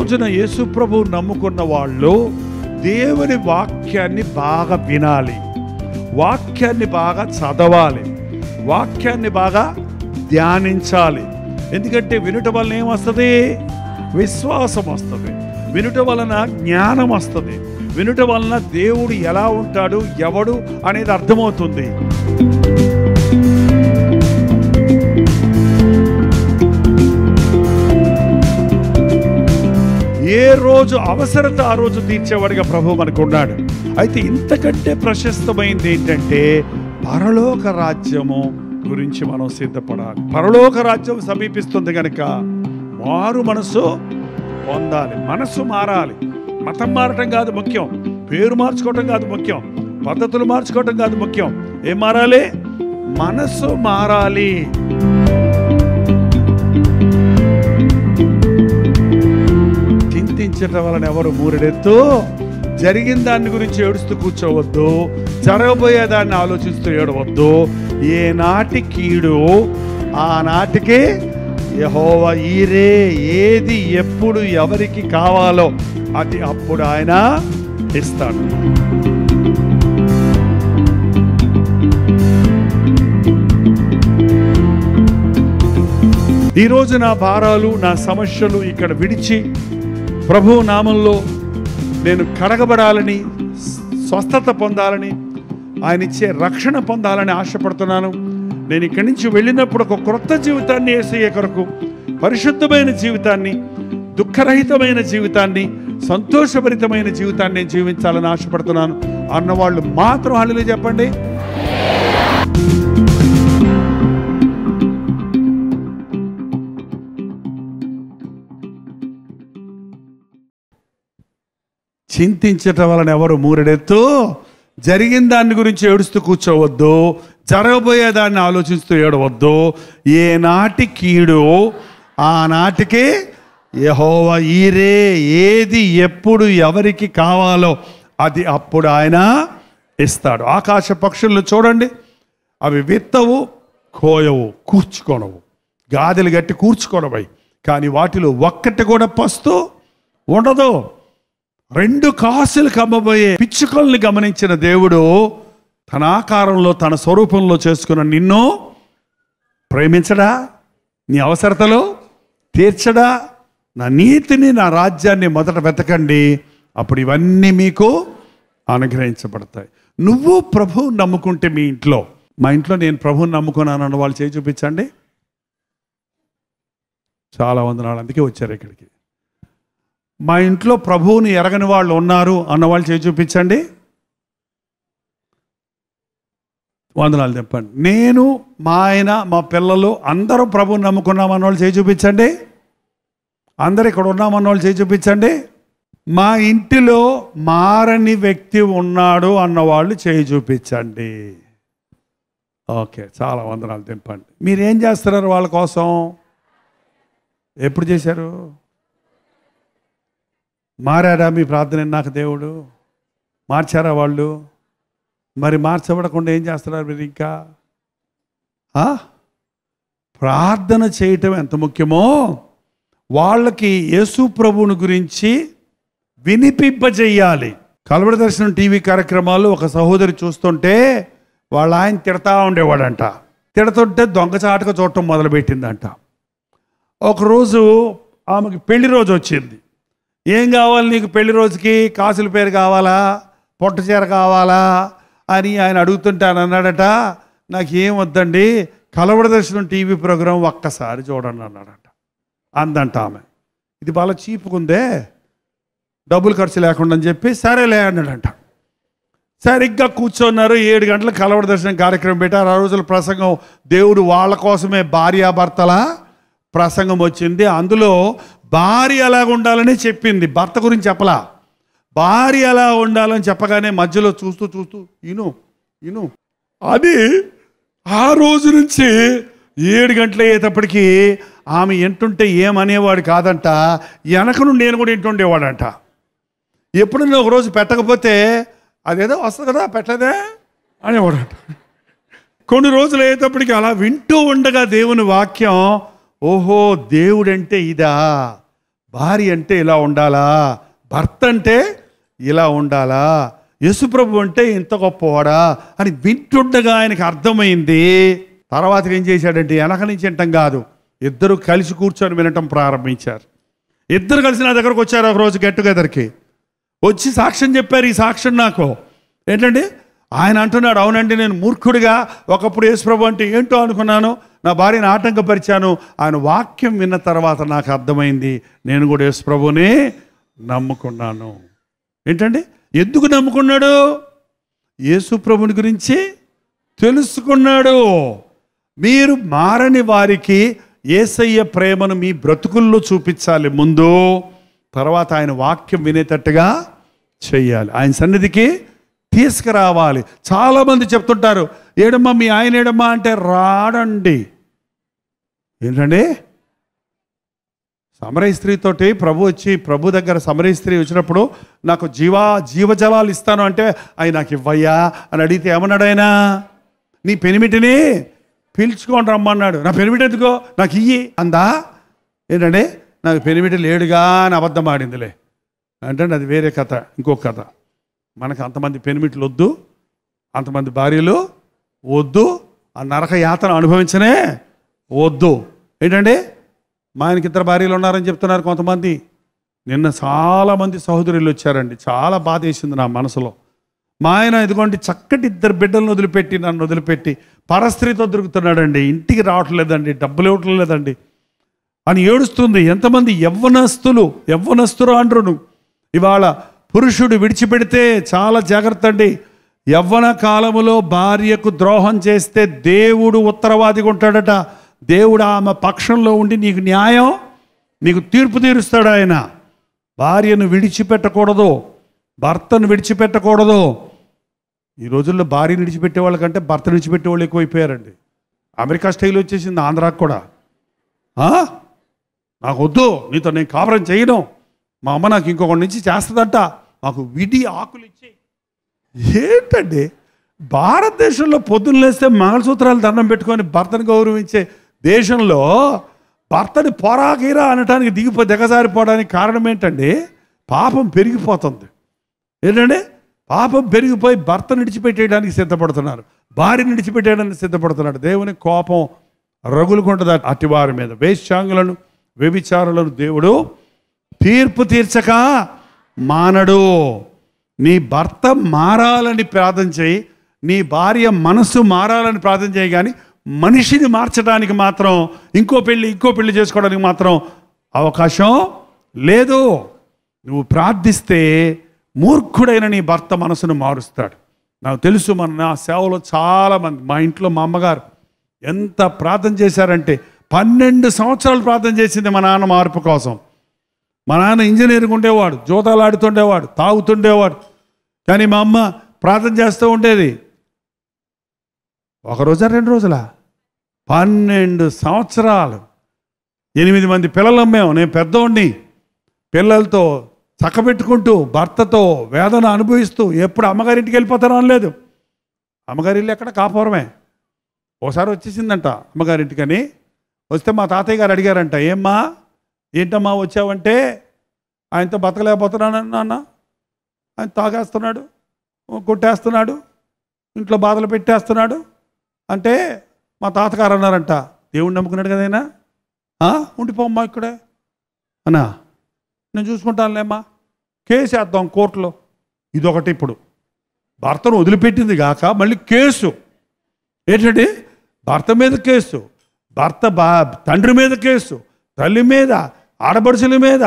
రోజున యేసు ప్రభువు నమ్ముకున్న వాళ్ళు దేవుని వాక్యాన్ని బాగా వినాలి, వాక్యాన్ని బాగా చదవాలి, వాక్యాన్ని బాగా ధ్యానించాలి. ఎందుకంటే వినుట వలన ఏమొస్తుంది? విశ్వాసం వస్తుంది. వినుట వలన జ్ఞానం వస్తుంది. వినుట వలన దేవుడు ఎలా ఉంటాడు, ఎవడు అనేది అర్థమవుతుంది. ఏ రోజు అవసరత ఆ రోజు తీర్చేవాడిగా ప్రభు మనకు ఉన్నాడు. అయితే ఇంతకంటే ప్రశస్తమైంది ఏంటంటే పరలోక రాజ్యము గురించి మనం సిద్ధపడాలి. పరలోక రాజ్యం సమీపిస్తుంది కనుక మారు మనసు పొందాలి, మనసు మారాలి. మతం మారటం కాదు ముఖ్యం, పేరు మార్చుకోవటం కాదు ముఖ్యం, పద్ధతులు మార్చుకోవటం కాదు ముఖ్యం. ఏం మారాలి? మనసు మారాలి. చింతించటం వలన ఎవరు మూరెడెత్తు, జరిగిన దాని గురించి ఏడుస్తూ కూర్చోవద్దు, జరగబోయేదాన్ని ఆలోచిస్తూ ఏడవద్దు. ఏ నాటి కీడు ఆనాటికి యెహోవా ఈరే, ఏది ఎప్పుడు ఎవరికి కావాలో అది అప్పుడు ఆయన ఇస్తాడు. ఈరోజు నా భారాలు, నా సమస్యలు ఇక్కడ విడిచి ప్రభువు నామంలో నేను కడగబడాలని, స్వస్థత పొందాలని, ఆయన ఇచ్చే రక్షణ పొందాలని ఆశపడుతున్నాను. నేను ఇక్కడి నుంచి వెళ్ళినప్పుడు ఒక క్రొత్త జీవితాన్ని యేసయ్య కొరకు, పరిశుద్ధమైన జీవితాన్ని, దుఃఖరహితమైన జీవితాన్ని, సంతోషభరితమైన జీవితాన్ని నేను జీవించాలని ఆశపడుతున్నాను అన్నవాళ్ళు మాత్రం హల్లెలూయా చెప్పండి. చింతించటం వలన ఎవరు మూరెడెత్తు, జరిగిన దాని గురించి ఏడుస్తూ కూర్చోవద్దు, జరగబోయేదాన్ని ఆలోచిస్తూ ఏడవద్దు. ఏ నాటి కీడు ఆనాటికి యెహోవా ఈరే, ఏది ఎప్పుడు ఎవరికి కావాలో అది అప్పుడు ఆయన ఇస్తాడు. ఆకాశ పక్షులను చూడండి, అవి విత్తవు, కోయవు, కూర్చుకొనవు, గాదెలు గట్టి కూర్చుకొనవై, కానీ వాటిలో ఒక్కటి కూడా పస్తు ఉండదు. 2 కాసులు కమ్మబోయే పిచ్చుకల్ని గమనించిన దేవుడు తన ఆకారంలో, తన స్వరూపంలో చేసుకున్న నిన్ను ప్రేమించడా? నీ అవసరతలు తీర్చడా? నా నీతిని, నా రాజ్యాన్ని మొదట వెతకండి, అప్పుడు ఇవన్నీ మీకు అనుగ్రహించబడతాయి. నువ్వు ప్రభువు నమ్ముకుంటే మీ ఇంట్లో, మా ఇంట్లో నేను ప్రభువుని నమ్ముకున్నాను అన్న వాళ్ళు చేయి చూపించండి. చాలా వందనాలు, అందుకే వచ్చారు ఇక్కడికి. మా ఇంట్లో ప్రభువుని ఎరగని వాళ్ళు ఉన్నారు అన్నవాళ్ళు చేయి చూపించండి. వందనాలు చెప్పండి. నేను, మా ఆయన, మా పిల్లలు అందరూ ప్రభువుని నమ్ముకున్నామన్న వాళ్ళు చేయి చూపించండి. అందరు ఇక్కడ ఉన్నామన్న వాళ్ళు చేయి చూపించండి. మా ఇంటిలో మారని వ్యక్తి ఉన్నాడు అన్నవాళ్ళు చేయి చూపించండి. ఓకే, చాలా వందనాలు తెంపండి. మీరేం చేస్తున్నారు వాళ్ళ కోసం? ఎప్పుడు చేశారు? మారాడా మీ ప్రార్థన నాకు దేవుడు? మార్చారా వాళ్ళు? మరి మార్చబడకుండా ఏం చేస్తున్నారు మీరు? ఇంకా ప్రార్థన చేయటం ఎంత ముఖ్యమో వాళ్ళకి యేసు ప్రభువుని గురించి వినిపింపజేయాలి. కలవరి దర్శనం టీవీ కార్యక్రమాలు ఒక సహోదరి చూస్తుంటే వాళ్ళ ఆయన తిడతా ఉండేవాడంట. తిడుతుంటే దొంగచాటుగా చూడటం మొదలుపెట్టిందంట. ఒకరోజు ఆమెకి పెళ్లి రోజు వచ్చింది. ఏం కావాలి నీకు పెళ్లి రోజుకి? కాసుల పేరు కావాలా, పొట్ట చీర కావాలా అని ఆయన అడుగుతుంటే ఆయన అన్నాడట, నాకు ఏం వద్దండి, కలవరి దర్శనం టీవీ ప్రోగ్రాం ఒక్కసారి చూడండి అన్నాడట. అందంట ఆమె. ఇది బాగా చీపుకుందే, డబ్బులు ఖర్చు లేకుండా అని చెప్పి సరేలే అన్నాడంట. సరిగ్గా కూర్చున్నారు. 7 గంటలకు కలవరి దర్శనం కార్యక్రమం పెట్టారు. ఆ రోజుల ప్రసంగం దేవుడు వాళ్ళ కోసమే భార్యాభర్తల ప్రసంగం వచ్చింది. అందులో భార్య ఎలాగ ఉండాలని చెప్పింది, భర్త గురించి చెప్పలా. భార్య ఎలా ఉండాలని చెప్పగానే మధ్యలో చూస్తూ చూస్తూ ఇను అది ఆ రోజు నుంచి 7 గంటలు అయ్యేటప్పటికీ ఆమె ఎంటుంటే ఏమనేవాడు కాదంట, వెనక నుండి నేను కూడా ఇంటుండేవాడంట. ఎప్పుడన్నా ఒకరోజు పెట్టకపోతే అదేదో వస్తుంది కదా పెట్టలేదే అనేవాడంట. కొన్ని రోజులు అయ్యేటప్పటికి అలా వింటూ ఉండగా దేవుని వాక్యం, ఓహో దేవుడంటే ఇదా, భార్య అంటే ఇలా ఉండాలా, భర్త అంటే ఇలా ఉండాలా, యేసుప్రభు అంటే ఇంత గొప్పవాడా అని వింటుండగా ఆయనకి అర్థమైంది. తర్వాత ఏం చేశాడంటే వెనక నుంచి వినటం కాదు, ఇద్దరు కలిసి కూర్చొని వినటం ప్రారంభించారు. ఇద్దరు కలిసి నా దగ్గరకు వచ్చారు ఒకరోజు గెట్ టుగెదర్కి. వచ్చి సాక్ష్యం చెప్పారు. ఈ సాక్ష్యం నాకు ఏంటంటే, ఆయన అంటున్నాడు, అవునండి నేను మూర్ఖుడిగా ఒకప్పుడు యేసుప్రభు అంటే ఏంటో అనుకున్నాను, నా భార్యను ఆటంకపరిచాను. ఆయన వాక్యం విన్న తర్వాత నాకు అర్థమైంది, నేను కూడా యేసుప్రభుని నమ్ముకున్నాను. ఏంటండి, ఎందుకు నమ్ముకున్నాడు? యేసుప్రభుని గురించి తెలుసుకున్నాడు. మీరు మారని వారికి యేసయ్య ప్రేమను మీ బ్రతుకుల్లో చూపించాలి ముందు, తర్వాత ఆయన వాక్యం వినేటట్టుగా చెయ్యాలి, ఆయన సన్నిధికి తీసుకురావాలి. చాలామంది చెప్తుంటారు, ఏడమ్మా మీ ఆయన ఏడమ్మా అంటే రాడండి. ఏంటండి, సమరయ స్త్రీతోటి ప్రభు దగ్గర సమరయ స్త్రీ వచ్చినప్పుడు నాకు జీవజలాలు ఇస్తాను అంటే ఆయన నాకు ఇవ్వయ్యా అని అడిగితే ఏమన్నాడు ఆయన? నీ పెనిమిటిని పిలుచుకొని రమ్మన్నాడు. నా పెనిమిటి ఎందుకో నాకు ఇయ్యి అందా. ఏంటంటే నాకు పెనిమిటి లేడుగా అని అబద్ధం ఆడిందిలే అంటే అది వేరే కథ, ఇంకొక కథ. మనకు అంతమంది పెనిమిట్లు వద్దు, అంతమంది భార్యలు వద్దు, ఆ నరక యాతన అనుభవించనే వద్దు. ఏంటంటే మా ఆయనకి ఇద్దరు భార్యలు ఉన్నారని చెప్తున్నారు కొంతమంది. నిన్న చాలామంది సహోదరులు వచ్చారండి, చాలా బాధ వేసింది నా మనసులో. మా ఆయన ఇదిగోండి చక్కటి ఇద్దరు బిడ్డలను వదిలిపెట్టి నన్ను వదిలిపెట్టి పరస్త్రీతో దొరుకుతున్నాడండి, ఇంటికి రావట్లేదండి, డబ్బులు ఇవ్వటం లేదండి అని ఏడుస్తుంది. ఎంతమంది యవ్వనస్తులు అంటారు. ఇవాళ పురుషుడు విడిచిపెడితే చాలా జాగ్రత్త అండి. యవ్వన కాలములో భార్యకు ద్రోహం చేస్తే దేవుడు ఉత్తరవాదిగా ఉంటాడట. దేవుడు ఆమె పక్షంలో ఉండి నీకు తీర్పు తీరుస్తాడు. ఆయన భార్యను విడిచిపెట్టకూడదు, భర్తను విడిచిపెట్టకూడదు. ఈ రోజుల్లో భార్యను విడిచిపెట్టే వాళ్ళకంటే భర్తను విడిచిపెట్టే వాళ్ళు ఎక్కువైపోయారండి. అమెరికా స్టైల్ వచ్చేసింది ఆంధ్రాకు కూడా. నాకు వద్దు, నీతో నేను కాపురం చేయను, మా అమ్మ నాకు ఇంకొకటి నుంచి చేస్తుందంట, మాకు విడి ఆకులు ఇచ్చి. ఏంటండి, భారతదేశంలో పొద్దున్న లేస్తే మంగళసూత్రాలు దండం పెట్టుకొని భర్తను గౌరవించే దేశంలో భర్తని పొరాకీరా అనటానికి దిగజారిపోవడానికి కారణం ఏంటండి? పాపం పెరిగిపోతుంది. ఏంటంటే పాపం పెరిగిపోయి భర్తను విడిచిపెట్టేయడానికి సిద్ధపడుతున్నారు, భార్యను విడిచిపెట్టేయడానికి సిద్ధపడుతున్నాడు. దేవుని కోపం రగులుకుంటుంది అట్టి వారి మీద. వేశ్యాంగులను వ్యభిచారులను దేవుడు తీర్పు తీర్చక మానడు. నీ భర్త మారాలని ప్రార్థన చేయి, నీ భార్య మనసు మారాలని ప్రార్థన చేయి, కానీ మనిషిని మార్చడానికి మాత్రం ఇంకో పెళ్ళి చేసుకోవడానికి మాత్రం అవకాశం లేదు. నువ్వు ప్రార్థిస్తే మూర్ఖుడైన నీ భర్త మనసును మారుస్తాడు. నాకు తెలుసు, నా సేవలో చాలామంది, మా ఇంట్లో మా అమ్మగారు ఎంత ప్రార్థన చేశారంటే 12 సంవత్సరాలు ప్రార్థన చేసింది మా నాన్న మార్పు కోసం. మా నాన్న ఇంజనీరింగ్ ఉండేవాడు, జోతాలు ఆడుతుండేవాడు, తాగుతుండేవాడు, కానీ మా అమ్మ ప్రార్థన చేస్తూ ఉండేది. ఒక రోజా 2 రోజులా? 12 సంవత్సరాలు. 8 మంది పిల్లలు మేము, నేను పెద్దోడిని. పిల్లలతో చక్కబెట్టుకుంటూ భర్తతో వేదన అనుభవిస్తూ ఎప్పుడు అమ్మగారింటికి వెళ్ళిపోతారో అనలేదు. అమ్మగారి ఇల్లు ఎక్కడ? కాపురమే. ఒకసారి వచ్చేసిందంట అమ్మగారింటికని. వస్తే మా తాతయ్య గారు అడిగారంట, ఏంటమ్మా వచ్చావంటే, ఆయనతో బతకలేకపోతున్నాను నాన్న, ఆయన తాగేస్తున్నాడు, కొట్టేస్తున్నాడు, ఇంట్లో బాధలు పెట్టేస్తున్నాడు అంటే మా తాతగారు అన్నారంట, దేవుణ్ణి నమ్ముకున్నాడు కదైనా, ఉండిపోమ్మా ఇక్కడే అన్నా, నేను చూసుకుంటానులేమ్మా, కేసు వేద్దాం కోర్టులో. ఇదొకటి. ఇప్పుడు భర్తను వదిలిపెట్టింది కాక మళ్ళీ కేసు. ఏంటంటే భర్త మీద కేసు, తండ్రి మీద కేసు, తల్లి మీద, ఆడపడుచుల మీద.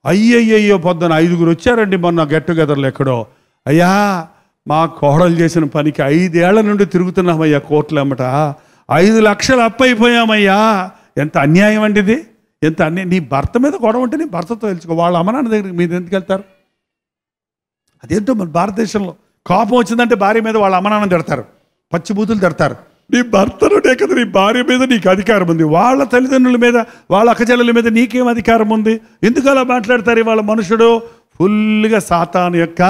అయ్యయ్యో పొద్దున 5 వచ్చారండి మొన్న గెట్ టుగెదర్లో ఎక్కడో. అయ్యా మా కోడలు చేసిన పనికి 5 ఏళ్ల నుండి తిరుగుతున్నామయ్యా కోర్టులు అమ్మట, 5 లక్షలు అప్పు అయిపోయామయ్యా. ఎంత అన్యాయం అండి ఇది, ఎంత అన్యాయం. నీ భర్త మీద గొడవ ఉంటే నీ భర్తతో తెలుసుకో, వాళ్ళ అమ్మ నాన్న దగ్గరికి మీరు ఎందుకు వెళ్తారు? అదేంటో మన భారతదేశంలో కోపం వచ్చిందంటే భార్య మీద వాళ్ళ అమ్మ నాన్న తిడతారు, పచ్చిబూతులు తిడతారు. నీ భర్తనుడే కదా, నీ భార్య మీద నీకు అధికారం ఉంది, వాళ్ళ తల్లిదండ్రుల మీద, వాళ్ళ అక్కచెల్లెల మీద నీకేం అధికారం ఉంది? ఎందుకు అలా మాట్లాడతారు? వాళ్ళ మనుషుడు ఫుల్గా సాతాను యొక్క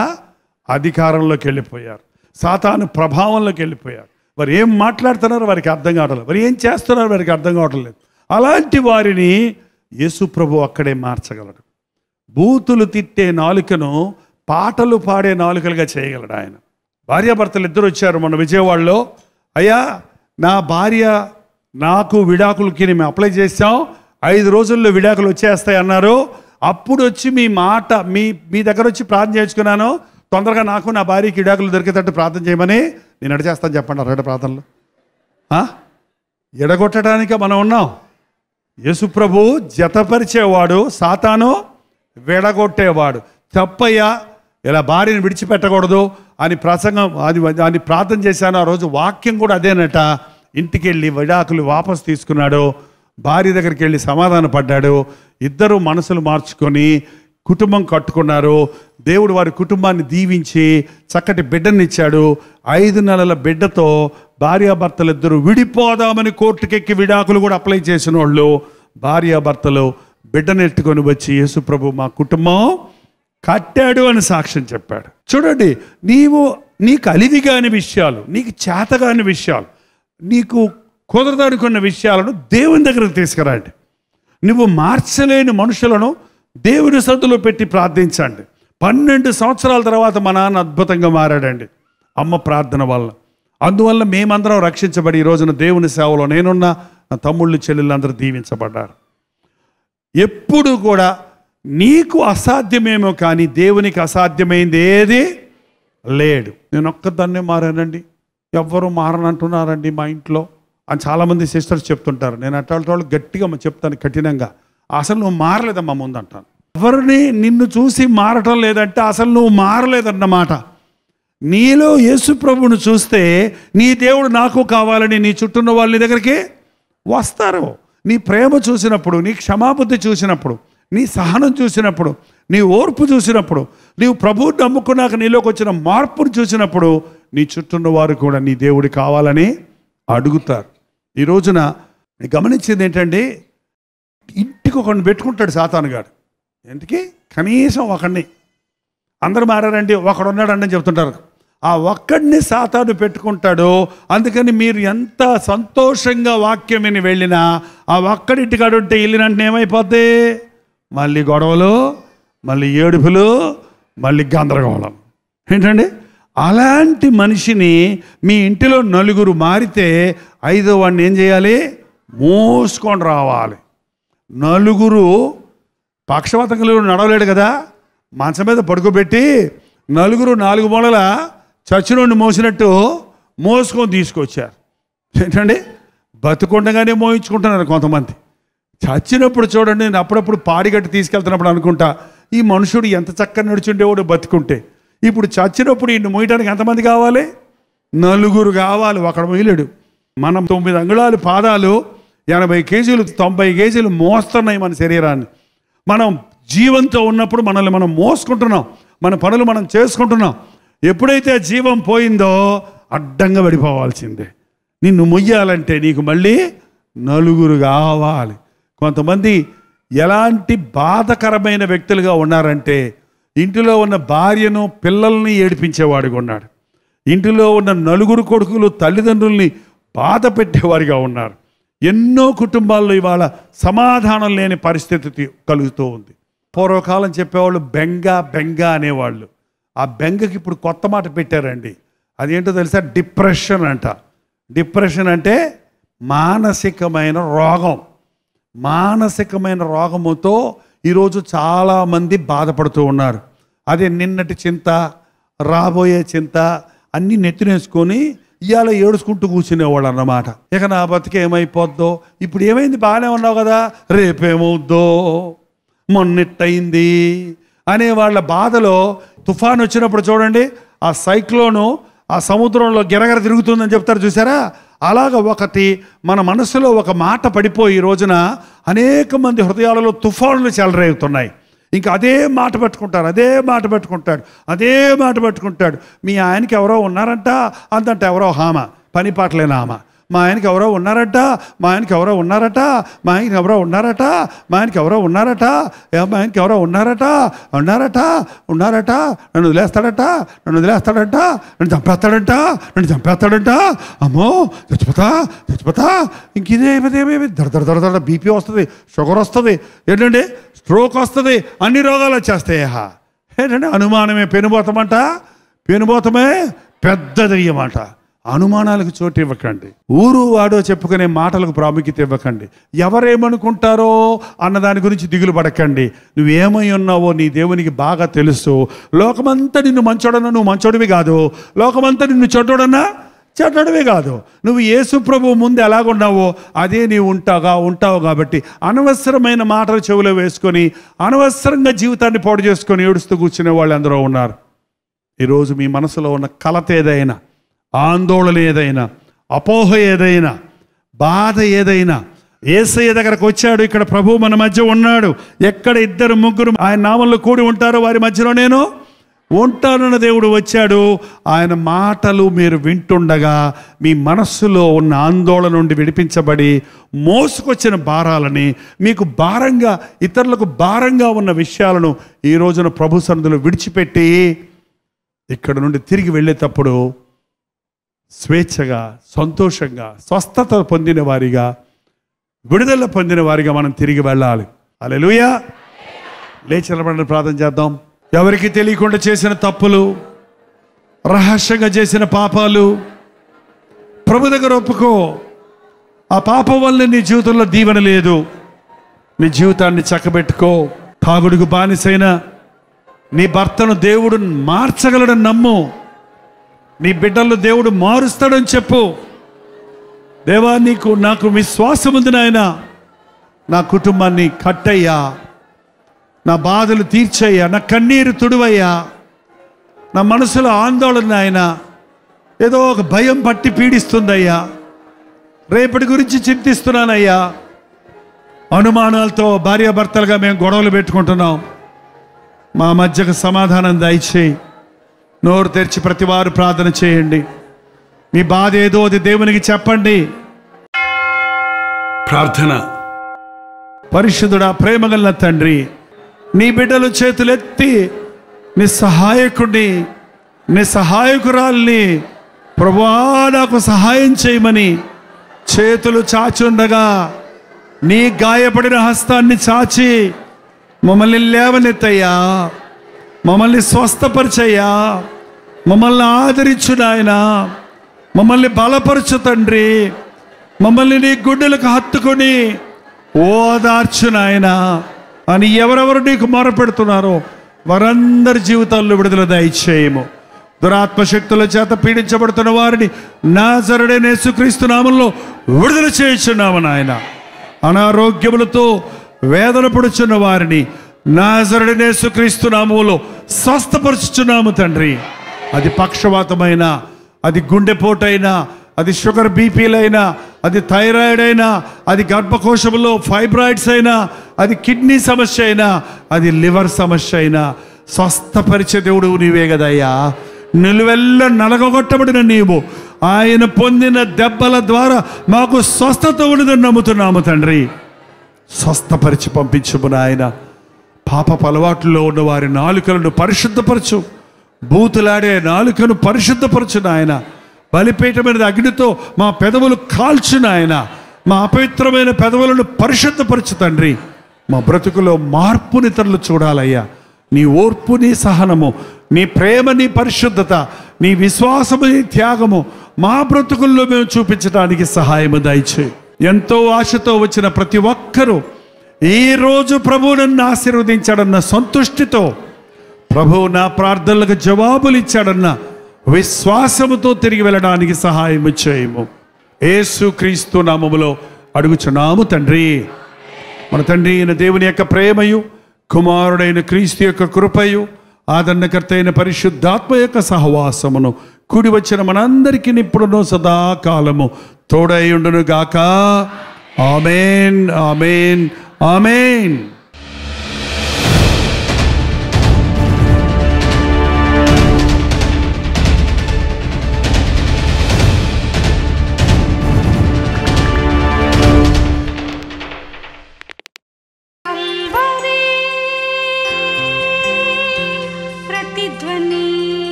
అధికారంలోకి వెళ్ళిపోయారు, సాతాను ప్రభావంలోకి వెళ్ళిపోయారు. వారు ఏం మాట్లాడుతున్నారో వారికి అర్థం కావట్లేదు, వారు ఏం చేస్తున్నారో వారికి అర్థం కావట్లేదు. అలాంటి వారిని యేసు ప్రభు అక్కడే మార్చగలడు. బూతులు తిట్టే నాలుకను పాటలు పాడే నాలుకలుగా చేయగలడు ఆయన. భార్యాభర్తలు ఇద్దరు వచ్చారు మన విజయవాడలో. అయ్యా, నా భార్య నాకు విడాకులకి మేము అప్లై చేసాం, 5 రోజుల్లో విడాకులు వచ్చేస్తాయి అన్నారు. అప్పుడు వచ్చి మీ మాట మీ దగ్గర వచ్చి ప్రార్థన చేసుకున్నాను, తొందరగా నాకు నా భార్యకి విడాకులు దొరికేటట్టు ప్రార్థన చేయమని. నేను ఎడ చేస్తాను చెప్పండి అరగట ప్రార్థనలు? ఎడగొట్టడానికే మనం ఉన్నాం. యేసు ప్రభు జతపరిచేవాడు, సాతాను విడగొట్టేవాడు. తప్పయ్యా, ఇలా భార్యను విడిచిపెట్టకూడదు అని ప్రసంగం అది ప్రార్థన చేశాను. ఆ రోజు వాక్యం కూడా అదేనట. ఇంటికి వెళ్ళి విడాకులు వాపసు తీసుకున్నాడు, భార్య దగ్గరికి వెళ్ళి సమాధాన పడ్డాడు. ఇద్దరు మనసులు మార్చుకొని కుటుంబం కట్టుకున్నారు. దేవుడు వారి కుటుంబాన్ని దీవించి చక్కటి బిడ్డనిచ్చాడు. 5 నెలల బిడ్డతో భార్యాభర్తలు ఇద్దరు విడిపోదామని కోర్టుకెక్కి విడాకులు కూడా అప్లై చేసిన వాళ్ళు భార్యాభర్తలు బిడ్డనెట్టుకొని వచ్చి యేసు ప్రభు మా కుటుంబం కట్టాడు అని సాక్ష్యం చెప్పాడు. చూడండి, నీకు అలివిగాని విషయాలు, నీకు చేతగాని విషయాలు, నీకు కుదరదనుకున్న విషయాలను దేవుని దగ్గరకు తీసుకురండి. నువ్వు మార్చలేని మనుషులను దేవుని సద్దులో పెట్టి ప్రార్థించండి. 12 సంవత్సరాల తర్వాత మా నాన్న అద్భుతంగా మారాడండి అమ్మ ప్రార్థన వల్ల. అందువల్ల మేమందరం రక్షించబడి ఈ రోజున దేవుని సేవలో నేనున్న నా తమ్ముళ్ళు చెల్లెళ్ళు అందరూ దీవించబడ్డారు. ఎప్పుడు కూడా నీకు అసాధ్యమేమో కానీ దేవునికి అసాధ్యమైంది ఏది లేడు. నేను ఒక్కదాన్నే మారానండి, ఎవ్వరూ మారనంటున్నారండి మా ఇంట్లో అని చాలామంది సిస్టర్స్ చెప్తుంటారు. నేను అట్లాంటి వాళ్ళు గట్టిగా చెప్తాను, కఠినంగా. అసలు నువ్వు మారలేదమ్మా ముందు అంటాను. ఎవరిని నిన్ను చూసి మారటం లేదంటే అసలు నువ్వు మారలేదన్నమాట. నీలో యేసు ప్రభువును చూస్తే నీ దేవుడు నాకు కావాలని నీ చుట్టూన్న వాళ్ళ దగ్గరికి వస్తారు. నీ ప్రేమ చూసినప్పుడు, నీ క్షమాబుద్ధి చూసినప్పుడు, నీ సహనం చూసినప్పుడు, నీ ఓర్పు చూసినప్పుడు, నీవు ప్రభువుని నమ్ముకున్నాక నీలోకి వచ్చిన మార్పును చూసినప్పుడు నీ చుట్టూన్న వారు కూడా నీ దేవుడు కావాలని అడుగుతారు. ఈ రోజున గమనించింది ఏంటంటే, ఇంటికి ఒకడిని పెట్టుకుంటాడు సాతానుగాడు. ఎందుకు? కనీసం ఒకడిని. అందరూ మారారండి, ఒకడున్నాడండి అని చెప్తుంటారు. ఆ ఒక్కడిని సాతాను పెట్టుకుంటాడు. అందుకని మీరు ఎంత సంతోషంగా వాక్యం విని వెళ్ళినా ఆ ఒక్కడింటికాడు ఉంటే వెళ్ళినంటే ఏమైపోద్ది? మళ్ళీ గొడవలు, మళ్ళీ ఏడుపులు, మళ్ళీ గందరగోళం. ఏంటండి? అలాంటి మనిషిని మీ ఇంటిలో 4 మారితే 5వ వాడిని ఏం చేయాలి? మోసుకొని రావాలి. 4 పక్షవాతం కలిగి నడవలేడు కదా, మంచం మీద పడుకోబెట్టి 4 మూలల చచ్చినోడిని మోసినట్టు మోసుకొని తీసుకొచ్చారు. ఏంటండి? బతుకుండగానే మోయించుకుంటున్నారు కొంతమంది. చచ్చినప్పుడు చూడండి, నేను అప్పుడప్పుడు పాడిగట్టి తీసుకెళ్తున్నప్పుడు అనుకుంటా, ఈ మనుషుడు ఎంత చక్కగా నడుచుండేవాడు బతుకుంటే. ఇప్పుడు చచ్చినప్పుడు ఈయన్ని మోయడానికి ఎంతమంది కావాలి? 4 కావాలి. ఒకడు మోయలేడు. మనం 9 అంగుళాలు పాదాలు, 80 కేజీలు, 90 కేజీలు మోస్తున్నాయి మన శరీరాన్ని. మనం జీవంతో ఉన్నప్పుడు మనల్ని మనం మోసుకుంటున్నాం, మన పనులు మనం చేసుకుంటున్నాం. ఎప్పుడైతే జీవం పోయిందో అడ్డంగా పడిపోవాల్సిందే. నిన్ను మొయ్యాలంటే నీకు మళ్ళీ 4 కావాలి. కొంతమంది ఎలాంటి బాధకరమైన వ్యక్తులుగా ఉన్నారంటే, ఇంటిలో ఉన్న భార్యను పిల్లల్ని ఏడిపించేవాడిగా ఉన్నాడు. ఇంటిలో ఉన్న 4 కొడుకులు తల్లిదండ్రుల్ని బాధ పెట్టేవారిగా ఉన్నారు. ఎన్నో కుటుంబాల్లో ఇవాళ సమాధానం లేని పరిస్థితి కలుగుతూ ఉంది. పూర్వకాలం చెప్పేవాళ్ళు బెంగ అనేవాళ్ళు. ఆ బెంగకి ఇప్పుడు కొత్త మాట పెట్టారండి. అదేంటో తెలుసా? డిప్రెషన్ అంట. డిప్రెషన్ అంటే మానసికమైన రోగం. మానసికమైన రోగముతో ఈరోజు చాలామంది బాధపడుతూ ఉన్నారు. అదే నిన్నటి చింత, రాబోయే చింత అన్నీ నెత్తినేసుకొని ఇవాళ ఏడుచుకుంటూ కూర్చునేవాళ్ళు అన్నమాట. ఇక నా బతికి ఏమైపోద్దో, ఇప్పుడు ఏమైంది, బాగానే ఉన్నావు కదా, రేపేమవుద్దో, మొన్నెట్టయింది అనే వాళ్ళ బాధలో తుఫాను వచ్చినప్పుడు చూడండి, ఆ సైక్లోను ఆ సముద్రంలో గిరగర తిరుగుతుందని చెప్తారు చూసారా? అలాగ ఒకటి మన మనసులో ఒక మాట పడిపోయి ఈ రోజున అనేక మంది హృదయాలలో తుఫానులు చెలరేగుతున్నాయి. ఇంకా అదే మాట పెట్టుకుంటాడు. మీ ఆయనకి ఎవరో ఉన్నారంట అంతంట, ఎవరో హామ, పని పాటలేని ఆమె. మా ఆయనకి ఎవరో ఉన్నారట, నన్ను వదిలేస్తాడట, నన్ను చంపేస్తాడంట, అమ్మో చచ్చిపోతా. ఇంక ఇదే దడ బీపీ వస్తుంది, షుగర్ వస్తుంది. ఏంటండి? స్ట్రోక్ వస్తుంది, అన్ని రోగాలు వచ్చేస్తాయా? ఏంటంటే అనుమానమే పెనుబోతమంట, పెనుబోతమే పెద్ద దెయ్యమాట. అనుమానాలకు చోటు ఇవ్వకండి. ఊరు వాడో చెప్పుకునే మాటలకు ప్రాముఖ్యత ఇవ్వకండి. ఎవరేమనుకుంటారో అన్న దాని గురించి దిగులు పడకండి. నువ్వేమై ఉన్నావో నీ దేవునికి బాగా తెలుసు. లోకమంతా నిన్ను మంచోడన్నా నువ్వు మంచోడివి కాదు, లోకమంతా నిన్ను చెడ్డోడన్నా చెడ్డోడివి కాదు. నువ్వు యేసు ప్రభువు ముందు ఎలాగున్నావో అదే నీవు ఉంటావు. కాబట్టి అనవసరమైన మాటలు చెవిలో వేసుకొని అనవసరంగా జీవితాన్ని పాడు చేసుకొని ఏడుస్తూ కూర్చునే వాళ్ళు ఎందరో ఉన్నారు. ఈరోజు మీ మనసులో ఉన్న కలత ఏదైనా, ఆందోళన ఏదైనా, అపోహ ఏదైనా, బాధ ఏదైనా, యేసయ్య దగ్గరకు వచ్చాడు. ఇక్కడ ప్రభువు మన మధ్య ఉన్నాడు. ఎక్కడ 2-3 ఆయన నామంలో కూడి ఉంటారో వారి మధ్యలో నేను ఉంటానన్న దేవుడు వచ్చాడు. ఆయన మాటలు మీరు వింటుండగా మీ మనస్సులో ఉన్న ఆందోళన నుండి విడిపించబడి మోసుకొచ్చిన భారాలని, మీకు భారంగా, ఇతరులకు భారంగా ఉన్న విషయాలను ఈ రోజున ప్రభు సన్నిధిలో విడిచిపెట్టి ఇక్కడ నుండి తిరిగి వెళ్ళేటప్పుడు స్వేచ్ఛగా, సంతోషంగా, స్వస్థత పొందిన వారిగా, విడుదల పొందిన వారిగా మనం తిరిగి వెళ్ళాలి. హల్లెలూయా. లేచి నిలబడి ప్రార్థన చేద్దాం. ఎవరికి తెలియకుండా చేసిన తప్పులు, రహస్యంగా చేసిన పాపాలు ప్రభు దగ్గర ఒప్పుకో. ఆ పాపం వల్ల నీ జీవితంలో దీవెన లేదు. నీ జీవితాన్ని చక్కబెట్టుకో. తాగుడుకు బానిసైన నీ భర్తను దేవుడు మార్చగలడని నమ్ము. నీ బిడ్డలను దేవుడు మారుస్తాడని చెప్పు. దేవా, నాకు విశ్వాసం ఉంది నాయనా, నా కుటుంబాన్ని కట్టయ్యా, నా బాధలు తీర్చయ్యా, నా కన్నీరు తుడువయ్యా, నా మనసులో ఆందోళన ఆయన, ఏదో ఒక భయం పట్టి పీడిస్తుందయ్యా, రేపటి గురించి చింతిస్తున్నానయ్యా, అనుమానాలతో భార్యాభర్తలుగా మేము గొడవలు పెట్టుకుంటున్నాం, మా మధ్యకు సమాధానం దయచేయి. నోరు తెరిచి ప్రతి వారు ప్రార్థన చేయండి. మీ బాధ ఏదో అది దేవునికి చెప్పండి. ప్రార్థన. పరిశుద్ధుడా, ప్రేమగల తండ్రి, నీ బిడ్డలు చేతులెత్తి నీ సహాయకుడిని, నీ సహాయకురాల్ని ప్రభువా నాకు సహాయం చేయమని చేతులు చాచుండగా నీ గాయపడిన హస్తాన్ని చాచి మమ్మల్ని లేవనెత్తయ్యా, మమ్మల్ని స్వస్థపరిచయ్యా, మమ్మల్ని ఆదరించు నాయనా, మమ్మల్ని బలపరచు తండ్రి, మమ్మల్ని నీ గుండెలకు హత్తుకొని ఓదార్చు నాయనా అని ఎవరెవరు నీకు మొరపెడుతున్నారో వారందరి జీవితాల్లో విడుదల దయచేయము. దురాత్మశక్తుల చేత పీడించబడుతున్న వారిని నాజరుడైన యేసుక్రీస్తు నామములో విడుదల చేయుచున్నాము నాయన. అనారోగ్యములతో వేదన పడుచున్న వారిని నాజరుడైన యేసుక్రీస్తు నామములో స్వస్థపరుచుచున్నాము తండ్రి. అది పక్షవాతమైనా, అది గుండెపోటైనా, అది షుగర్ బీపీలైనా, అది థైరాయిడ్ అయినా, అది గర్భకోశంలో ఫైబ్రాయిడ్స్ అయినా, అది కిడ్నీ సమస్య అయినా, అది లివర్ సమస్య అయినా స్వస్థపరిచే దేవుడు నీవే కదయ్యా. నిలువెల్ల నలగొట్టబడిన నీవు ఆయన పొందిన దెబ్బల ద్వారా మాకు స్వస్థత ఉన్నదని నమ్ముతున్నాము తండ్రి. స్వస్థపరిచి పంపించుము నాయన. పాపపు అలవాట్లలో ఉన్న వారి నాలుకలను పరిశుద్ధపరచు. బూతులాడే నాలుకను పరిశుద్ధపరచు నాయన. బలిపీఠమైన అగ్నితో మా పెదవులు కాల్చు నాయన. మా అపవిత్రమైన పెదవులను పరిశుద్ధపరచు తండ్రి. మా బ్రతుకులో మార్పుని ఇతరులు చూడాలయ్యా. నీ ఓర్పు, నీ సహనము, నీ ప్రేమ, నీ పరిశుద్ధత, నీ విశ్వాసము, నీ త్యాగము మా బ్రతుకుల్లో మేము చూపించడానికి సహాయము దయచేయి. ఎంతో ఆశతో వచ్చిన ప్రతి ఒక్కరూ ఈరోజు ప్రభువు నన్ను ఆశీర్వదించాడన్న సంతుష్టితో, ప్రభువు నా ప్రార్థనలకు జవాబులు ఇచ్చాడన్న విశ్వాసముతో తిరిగి వెళ్ళడానికి సహాయం చేయము. యేసుక్రీస్తు నామములో అడుగుచున్నాము తండ్రి. మన తండ్రి అయిన దేవుని యొక్క ప్రేమయు, కుమారుడైన క్రీస్తు యొక్క కృపయు, ఆదరణకర్త అయిన పరిశుద్ధాత్మ యొక్క సహవాసమును కూడి వచ్చిన మనందరికీ ఇప్పుడును సదాకాలము తోడై ఉండును గాక. ఆమేన్, ఆమేన్, ఆమేన్.